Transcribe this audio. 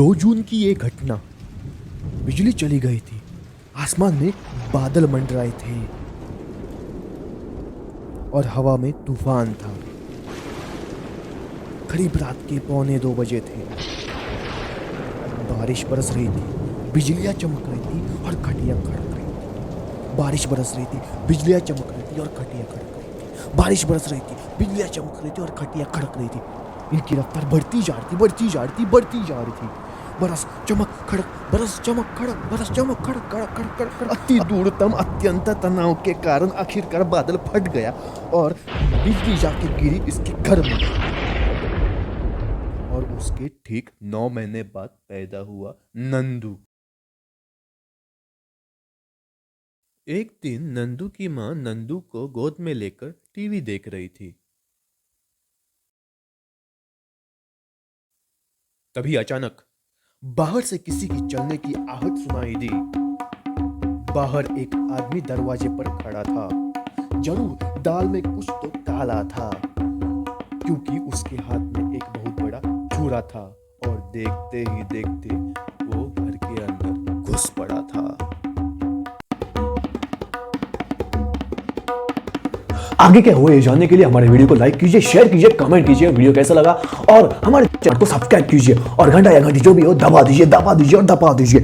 2 जून की ये घटना। बिजली चली गई थी, आसमान में बादल मंडराए थे और हवा में तूफान था। करीब रात के 1:45 थे। बारिश बरस रही थी, बिजलियां चमक रही थी और खटियां खड़क रही थी। बारिश बरस रही थी, बिजलियां चमक रही थी और खटियां खड़क रही थी। बारिश बरस रही थी, बिजलियां चमक रही थी और खटियां खड़क रही थी। इनकी रफ्तार बढ़ती जा रही थी, बढ़ती जा रही थी, बढ़ती जा रही थी। बरस चमक खड़क, बरस चमक खड़क, बरस चमक खड़क, खड़क खड़क खड़क खड़क। अति दूरतम अत्यंत तनाव के कारण आखिरकार बादल फट गया और बिजली जाके गिरी इसके घर में। और उसके ठीक 9 महीने बाद पैदा हुआ नंदू। एक दिन नंदू की माँ नंदू को गोद में लेकर टीवी देख रही थी। तभी अचानक बाहर से किसी की चलने की आहट सुनाई दी। बाहर एक आदमी दरवाजे पर खड़ा था। जरूर दाल में कुछ तो काला था, क्योंकि उसके हाथ में एक बहुत बड़ा छुरा था और देखते ही देखते वो घर के अंदर घुस पड़ा था। आगे क्या हुआ ये जानने के लिए हमारे वीडियो को लाइक कीजिए, शेयर कीजिए, कमेंट कीजिए वीडियो कैसा लगा, और हमारे चैनल को सब्सक्राइब कीजिए और घंटा या घंटी जो भी हो दबा दीजिए और दबा दीजिए।